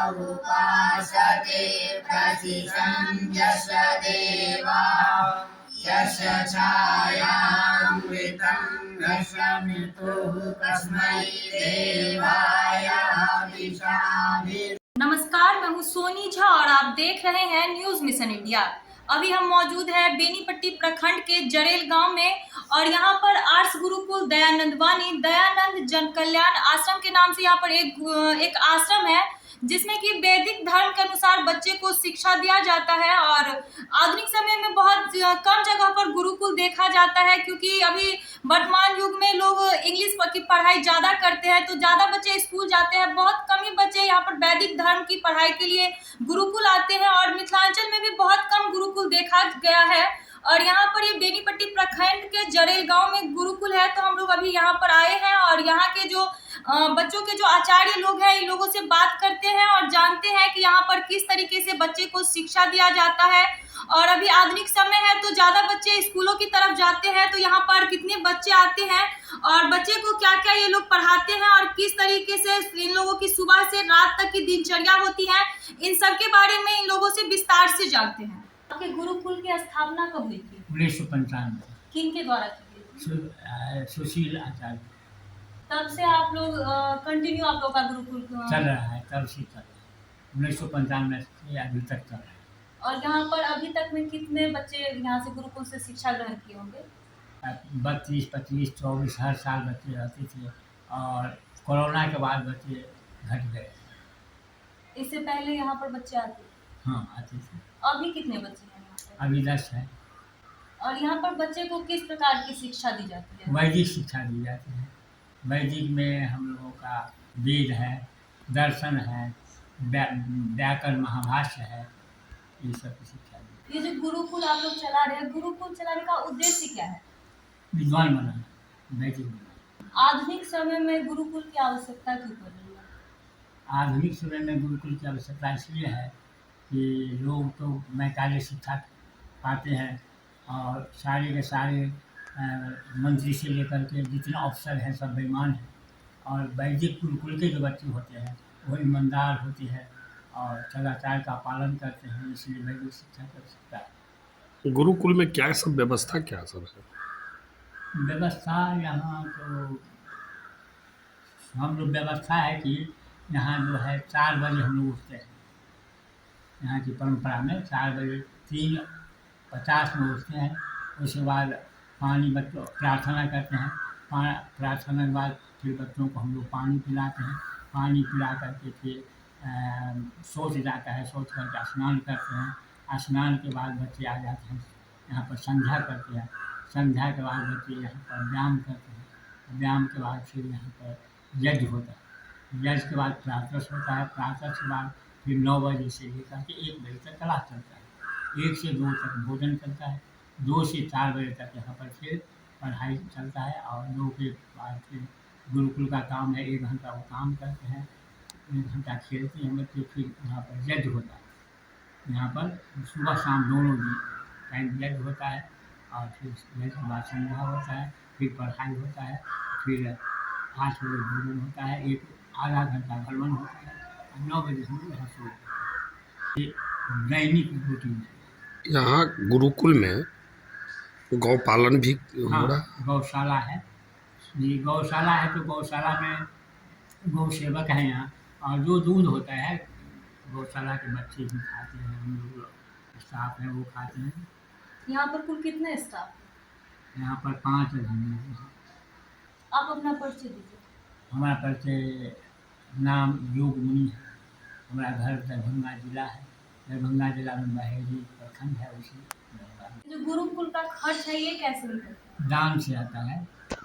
उपासते प्रसिद्धं यश देवा यश छायामृतं यश मितुः कस्मै देवाय हविषामि। नमस्कार, मैं हूँ सोनी झा और आप देख रहे हैं न्यूज मिशन इंडिया। अभी हम मौजूद हैं बेनीपट्टी प्रखंड के जरेल गांव में और यहाँ पर आर्ष गुरुकुल दयानंद वाणी दयानंद जन कल्याण आश्रम के नाम से यहाँ पर एक आश्रम है जिसमें कि वैदिक धर्म के अनुसार बच्चे को शिक्षा दिया जाता है। और आधुनिक समय में बहुत कम जगह पर गुरुकुल देखा जाता है क्योंकि अभी वर्तमान युग में लोग इंग्लिश की पढ़ाई ज़्यादा करते हैं, तो ज़्यादा बच्चे स्कूल जाते हैं। बहुत कम ही बच्चे यहाँ पर वैदिक धर्म की पढ़ाई के लिए गुरुकुल आते हैं और मिथिलांचल में भी बहुत कम गुरुकुल देखा गया है। और यहाँ पर ये बेनीपट्टी प्रखंड के जरेल गांव में गुरुकुल है, तो हम लोग अभी यहाँ पर आए हैं और यहाँ के जो बच्चों के जो आचार्य लोग हैं इन लोगों से बात करते हैं और जानते हैं कि यहाँ पर किस तरीके से बच्चे को शिक्षा दिया जाता है। और अभी आधुनिक समय है तो ज़्यादा बच्चे स्कूलों की तरफ जाते हैं, तो यहाँ पर कितने बच्चे आते हैं और बच्चे को क्या क्या ये लोग पढ़ाते हैं और किस तरीके से इन लोगों की सुबह से रात तक की दिनचर्या होती है, इन सब के बारे में इन लोगों से विस्तार से जानते हैं। आपके गुरुकुल की स्थापना कब हुई थी? 1995। किन के द्वारा की गई? सुशील आचार्य। तब से आप लोग कंटिन्यू आप लोग का गुरुकुल चल रहा है, तब से चल रहा है 1995 से अभी तक चल रहा है। और यहाँ पर अभी तक में कितने बच्चे यहाँ से गुरुकुल से शिक्षा ग्रहण किए होंगे? 32, 25, 24 हर साल बच्चे रहते थे और कोरोना के बाद बच्चे घट गए। इससे पहले यहाँ पर बच्चे आते थे? हाँ, आते थे। अभी कितने बच्चे हैं यहाँ पर? अभी 10 है। और यहाँ पर बच्चे को किस प्रकार की शिक्षा दी जाती है? वैदिक शिक्षा दी जाती है। वैदिक में हम लोगों का वेद है, दर्शन है, व्याकरण महाभाष्य है, ये सब की शिक्षा दी। ये जो गुरुकुल आप लोग चला रहे हैं, गुरुकुल चलाने का उद्देश्य क्या है? विद्वान बनाना, वैदिक बनाना। आधुनिक समय में गुरुकुल की आवश्यकता क्यों पड़ रही है? आधुनिक समय में गुरुकुल की आवश्यकता इसलिए है कि लोग तो मैकाले शिक्षा पाते हैं और सारे के सारे मंत्री से लेकर के जितने अफसर हैं सब बेईमान हैं और वैदिक गुरुकुल के जो बच्चे होते हैं वो ईमानदार होते हैं और सदाचार का पालन करते हैं, इसलिए वैदिक शिक्षा की आवश्यकता है। गुरुकुल में क्या सब व्यवस्था क्या सब है? व्यवस्था यहाँ तो हम लोग व्यवस्था है कि यहाँ जो है 4 बजे हम लोग उठते हैं। यहाँ की परंपरा में 4 बजे 3:50 में उठते हैं। उसके बाद पानी बच्चों प्रार्थना करते हैं। प्रार्थना के बाद फिर बच्चों को हम लोग पानी पिलाते हैं। पानी पिला करके फिर शौच जाता है, शौच करके स्नान करते हैं। स्नान के बाद बच्चे आ जाते हैं, यहाँ पर संध्या करते हैं। संध्या के बाद बच्चे यहाँ पर व्यायाम करते हैं। व्यायाम के बाद फिर यहाँ पर यज्ञ होता है। यज्ञ के बाद प्रातः होता है। प्रातः के बाद फिर 9 बजे से लेकर के 1 बजे तक क्लास चलता है। 1 से 2 तक भोजन चलता है। 2 से 4 बजे तक यहाँ पर फिर पढ़ाई चलता है और 2 के बाद फिर गुरुकुल का काम है, 1 घंटा वो काम करते हैं, 1 घंटा खेलते हैं बच्चे। फिर यहाँ पर यज्ञ होता है। यहाँ पर सुबह शाम दोनों दिन टाइम यज्ञ होता है और फिर यज्ञ के बाद संध्या होता है, फिर पढ़ाई होता है, फिर 8 बजे भोजन होता है, एक आधा घंटा भ्रमण होता है, 9 बजे हम यहाँ से ये दैनिक रूटीन है। यहाँ गुरुकुल में गौ पालन भी हो रहा है? गौशाला है। ये गौशाला है तो गौशाला में गौ सेवक हैं यहाँ और जो दूध होता है गौशाला के बच्चे भी खाते हैं, हम लोग स्टाफ हैं वो खाते हैं। यहाँ पर कुल कितने स्टाफ हैं? यहाँ पर 5 हैं। आप अपना परिचय दीजिए। हमारा परिचय नाम योग मुनि है। हमारा घर दरभंगा जिला है। दरभंगा जिला में बहेड़ी प्रखंड है। उसी जो गुरुकुल का खर्च है ये कैसे निकलता है? दान से आता है।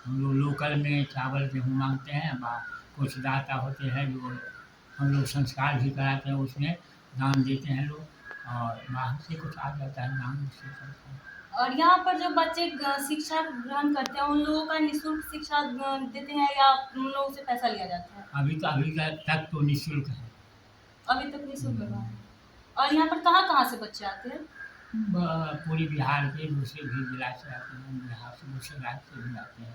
हम लोग लोकल में चावल गेहूँ मांगते हैं, कुछ दाता होते हैं जो हम लोग संस्कार भी कराते हैं, उसमें दान देते हैं लोग और बाहर से कुछ आ जाता है दान, उससे चलता है। और यहाँ पर जो बच्चे शिक्षा ग्रहण करते हैं उन लोगों का निःशुल्क शिक्षा देते हैं या उन लोगों से पैसा लिया जाता है? अभी तक तो निःशुल्क है। अभी तक निःशुल्क है। और यहाँ पर कहाँ से बच्चे आते हैं? पूरी बिहार के दूसरे भी जिला से आते हैं, बिहार से दूसरे राज्य से भी आते हैं।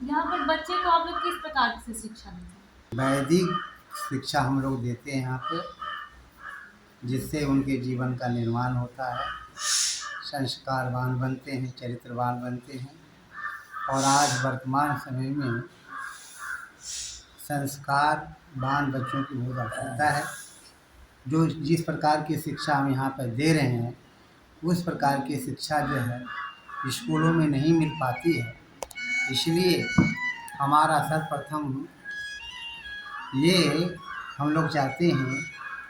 यहाँ पर बच्चे को आप लोग किस प्रकार से शिक्षा देते हैं? वैदिक शिक्षा हम लोग देते हैं यहाँ पे, जिससे उनके जीवन का निर्माण होता है, संस्कारवान बनते हैं, चरित्रवान बनते हैं। और आज वर्तमान समय में संस्कारवान बच्चों की बहुत आवश्यकता है। जो जिस प्रकार की शिक्षा हम यहाँ पर दे रहे हैं, उस प्रकार की शिक्षा जो है स्कूलों में नहीं मिल पाती है। इसलिए हमारा सर्वप्रथम ये हम लोग चाहते हैं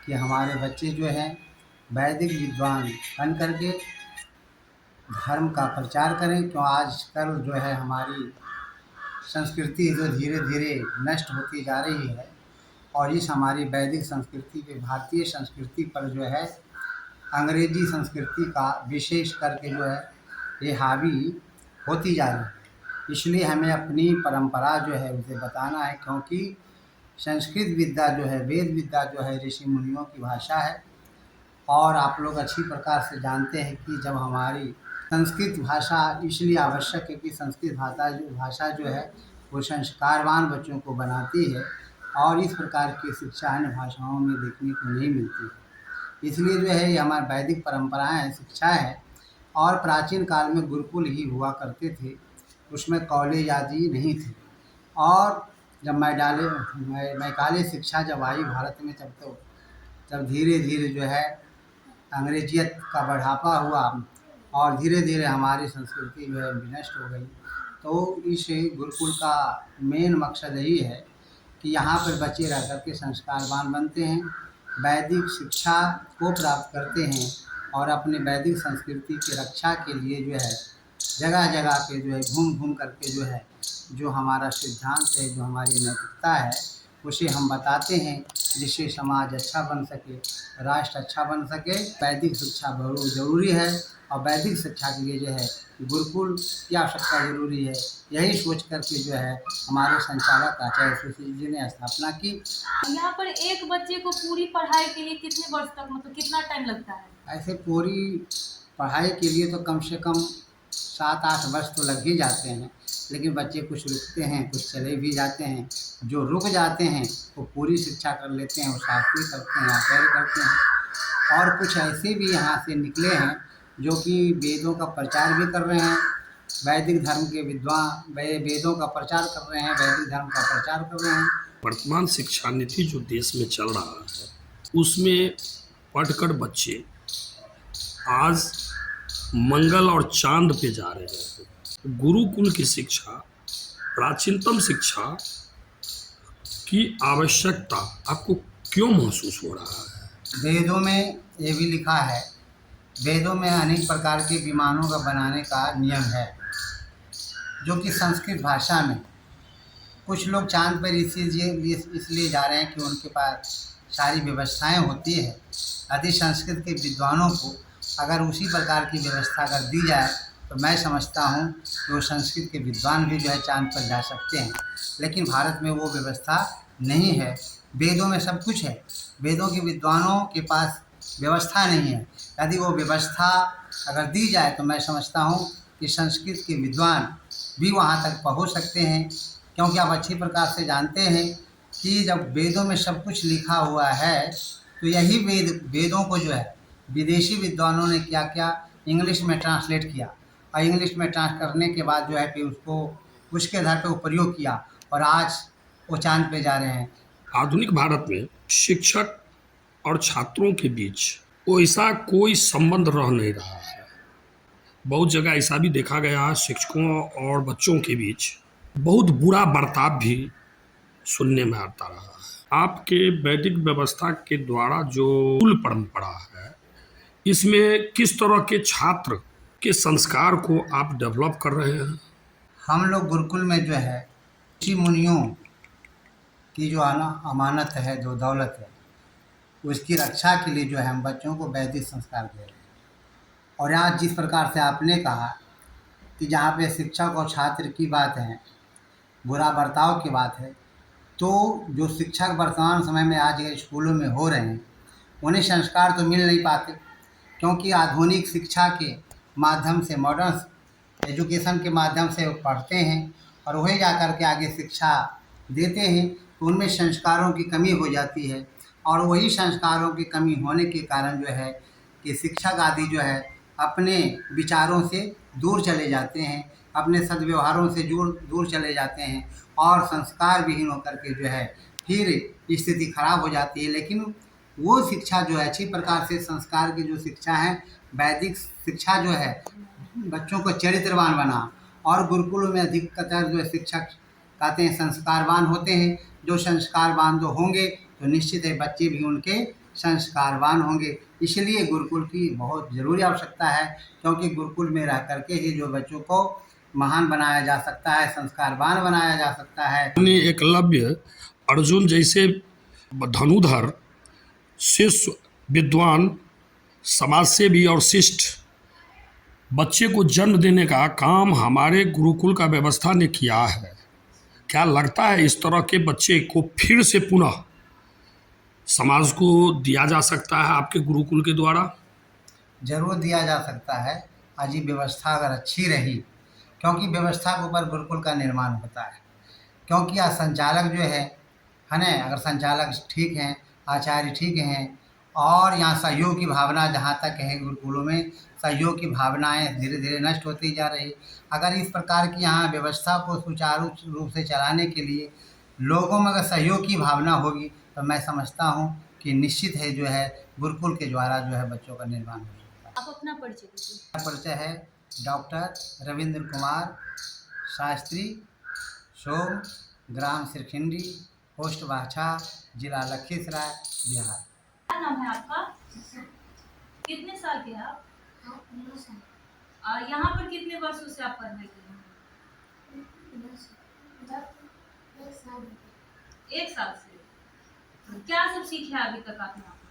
कि हमारे बच्चे जो हैं वैदिक विद्वान बन करके धर्म का प्रचार करें। क्यों आजकल जो है हमारी संस्कृति जो धीरे धीरे नष्ट होती जा रही है, और इस हमारी वैदिक संस्कृति पे, भारतीय संस्कृति पर जो है अंग्रेजी संस्कृति का विशेष करके जो है ये हावी होती जा रही है। इसलिए हमें अपनी परंपरा जो है उसे बताना है, क्योंकि संस्कृत विद्या जो है, वेद विद्या जो है ऋषि मुनियों की भाषा है। और आप लोग अच्छी प्रकार से जानते हैं कि जब हमारी संस्कृत भाषा इसलिए आवश्यक है कि संस्कृत भाषा जो है वो संस्कारवान बच्चों को बनाती है, और इस प्रकार की शिक्षा अन्य भाषाओं में देखने को नहीं मिलती है। इसलिए जो है ये हमारी वैदिक परंपराएं हैं, शिक्षा है। और प्राचीन काल में गुरुकुल ही हुआ करते थे, उसमें कॉलेज आदि नहीं थे। और जब मैकाले शिक्षा जब आई भारत में, तब धीरे धीरे जो है अंग्रेजियत का बढ़ापा हुआ, और धीरे धीरे हमारी संस्कृति जो है विनष्ट हो गई। तो इस गुरुकुल का मेन मकसद यही है कि यहाँ पर बच्चे रह कर के संस्कारवान बनते हैं, वैदिक शिक्षा को प्राप्त करते हैं, और अपने वैदिक संस्कृति की रक्षा के लिए जो है जगह जगह पे जो है घूम घूम करके जो है जो हमारा सिद्धांत है, जो हमारी नैतिकता है, उसे हम बताते हैं, जिससे समाज अच्छा बन सके, राष्ट्र अच्छा बन सके। वैदिक शिक्षा बहुत ज़रूरी है, और वैदिक शिक्षा के लिए जो है गुरुकुल की आवश्यकता ज़रूरी है। यही सोच करके जो है हमारे संचालक आचार्य सुशील जी ने स्थापना की। यहाँ पर एक बच्चे को पूरी पढ़ाई के लिए कितने वर्ष तक, मतलब कितना टाइम लगता है? ऐसे पूरी पढ़ाई के लिए तो कम से कम 7-8 वर्ष तो लग ही जाते हैं, लेकिन बच्चे कुछ रुकते हैं, कुछ चले भी जाते हैं। जो रुक जाते हैं वो पूरी शिक्षा कर लेते हैं, वो शास्त्री करते हैं, आचार्य करते हैं। और कुछ ऐसे भी यहाँ से निकले हैं जो कि वेदों का प्रचार भी कर रहे हैं, वैदिक धर्म के विद्वान वेदों का प्रचार कर रहे हैं, वैदिक धर्म का प्रचार कर रहे हैं। वर्तमान शिक्षा नीति जो देश में चल रहा है, उसमें पढ़कर बच्चे आज मंगल और चांद पे जा रहे हैं। गुरुकुल की शिक्षा, प्राचीनतम शिक्षा की आवश्यकता आपको क्यों महसूस हो रहा है? वेदों में ये भी लिखा है, वेदों में अनेक प्रकार के विमानों का बनाने का नियम है, जो कि संस्कृत भाषा में। कुछ लोग चांद पर इसलिए जा रहे हैं कि उनके पास सारी व्यवस्थाएं होती है। यदि संस्कृत के विद्वानों को अगर उसी प्रकार की व्यवस्था अगर दी जाए, तो मैं समझता हूँ कि वो संस्कृत के विद्वान भी जो है चांद पर जा सकते हैं। लेकिन भारत में वो व्यवस्था नहीं है। वेदों में सब कुछ है, वेदों के विद्वानों के पास व्यवस्था नहीं है। यदि वो व्यवस्था अगर दी जाए, तो मैं समझता हूँ कि संस्कृत के विद्वान भी वहाँ तक पहुँच सकते हैं। क्योंकि आप अच्छी प्रकार से जानते हैं कि जब वेदों में सब कुछ लिखा हुआ है, तो यही वेदों को जो है विदेशी विद्वानों ने क्या क्या इंग्लिश में ट्रांसलेट किया, और इंग्लिश में ट्रांस करने के बाद जो है फिर उसको उसके आधार पर प्रयोग किया, और आज वो चांद पे जा रहे हैं। आधुनिक भारत में शिक्षक और छात्रों के बीच वैसा कोई संबंध रह नहीं रहा है। बहुत जगह ऐसा भी देखा गया है, शिक्षकों और बच्चों के बीच बहुत बुरा बर्ताव भी सुनने में आता रहा है। आपके वैदिक व्यवस्था के द्वारा जो कुल परंपरा है, इसमें किस तरह के छात्र के संस्कार को आप डेवलप कर रहे हैं? हम लोग गुरुकुल में जो है ऋषि मुनियों की जो अमानत है, जो दौलत है, उसकी रक्षा के लिए जो है हम बच्चों को वैदिक संस्कार दे रहे हैं। और आज जिस प्रकार से आपने कहा कि जहाँ पे शिक्षक और छात्र की बात है, बुरा बर्ताव की बात है, तो जो शिक्षक वर्तमान समय में आज स्कूलों में हो रहे हैं, उन्हें संस्कार तो मिल नहीं पाते, क्योंकि आधुनिक शिक्षा के माध्यम से, मॉडर्न एजुकेशन के माध्यम से वो पढ़ते हैं और वही जा कर के आगे शिक्षा देते हैं। तो उनमें संस्कारों की कमी हो जाती है, और वही संस्कारों की कमी होने के कारण जो है कि शिक्षक आदि जो है अपने विचारों से दूर चले जाते हैं, अपने सद्व्यवहारों से दूर चले जाते हैं, और संस्कार विहीन होकर के जो है फिर स्थिति खराब हो जाती है। लेकिन वो शिक्षा जो है अच्छी प्रकार से संस्कार की जो शिक्षा है, वैदिक शिक्षा जो है बच्चों को चरित्रवान बना, और गुरुकुलों में अधिकतर जो शिक्षक कहते हैं संस्कारवान होते हैं। जो संस्कारवान जो होंगे तो निश्चित है बच्चे भी उनके संस्कारवान होंगे। इसलिए गुरुकुल की बहुत ज़रूरी आवश्यकता है, क्योंकि गुरुकुल में रह करके ही जो बच्चों को महान बनाया जा सकता है, संस्कारवान बनाया जा सकता है। एकलव्य, अर्जुन जैसे धनुधर, शिष्य, विद्वान, समाजसेवी और शिष्ट बच्चे को जन्म देने का काम हमारे गुरुकुल का व्यवस्था ने किया है। क्या लगता है इस तरह के बच्चे को फिर से पुनः समाज को दिया जा सकता है आपके गुरुकुल के द्वारा? जरूर दिया जा सकता है, आज ये व्यवस्था अगर अच्छी रही, क्योंकि व्यवस्था के ऊपर गुरुकुल का निर्माण होता है। क्योंकि आज संचालक जो है ना, अगर संचालक ठीक हैं, आचार्य ठीक हैं, और यहाँ सहयोग की भावना जहाँ तक है गुरुकुलों में सहयोग की भावनाएं धीरे धीरे नष्ट होती जा रही। अगर इस प्रकार की यहाँ व्यवस्था को सुचारू रूप से चलाने के लिए लोगों में अगर सहयोग की भावना होगी, तो मैं समझता हूँ कि निश्चित है जो है गुरुकुल के द्वारा जो है बच्चों का निर्माण हो सकता है। आप अपना परिचय दीजिए। मेरा परिचय है डॉक्टर रविंद्र कुमार शास्त्री, सोम, ग्राम सिरखिंडी, पोस्ट बाछा, जिला लखीसराय, बिहार। क्या नाम है आपका? कितने साल के हैं आप? और यहाँ पर कितने वर्षों से आप पढ़ाई कर रहे हैं? 1 साल से। क्या सब सीखे हैं अभी तक आप यहाँ पर?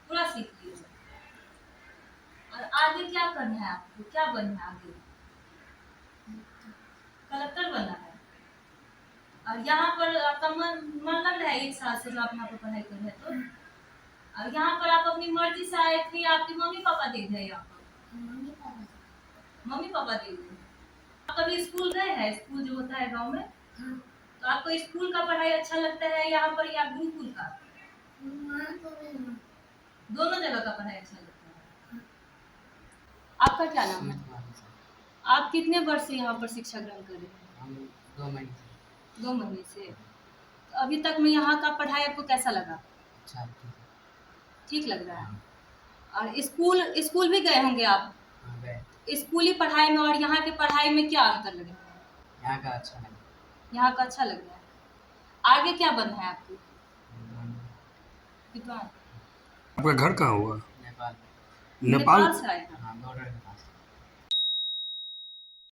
पूरा सीख लिया। और आगे क्या करना है आपको? क्या बनना है आगे? कलेक्टर बनना है। और यहाँ पर आपका मन लग रहा है 1 साल से जो आप यहाँ पर पढ़ाई कर रहे हैं तो? और यहाँ पर आप अपनी मर्जी से आए थे या आपके मम्मी पापा दे गए यहाँ पर? मम्मी पापा दे गए। आप कभी स्कूल गए हैं? स्कूल जो होता है गांव में, तो आपको स्कूल का पढ़ाई अच्छा लगता है यहाँ पर या गुरुकुल का? दोनों जगह का पढ़ाई अच्छा लगता है। आपका क्या नाम है? आप कितने वर्ष से यहाँ पर शिक्षा ग्रहण कर रहे हैं? 2 महीने से। तो अभी तक में यहाँ का पढ़ाई आपको कैसा लगा? अच्छा, ठीक लग रहा है। और स्कूल भी गए होंगे आप? स्कूली पढ़ाई में और यहाँ की पढ़ाई में क्या अंतर लग रहा है? यहाँ का अच्छा लगा। यहाँ का अच्छा लग रहा है। आगे क्या बनना है आपको? विद्वान। आपका घर कहाँ हुआ? नेपाल। नेपाल से आए हैं। हाँ, बॉर्डर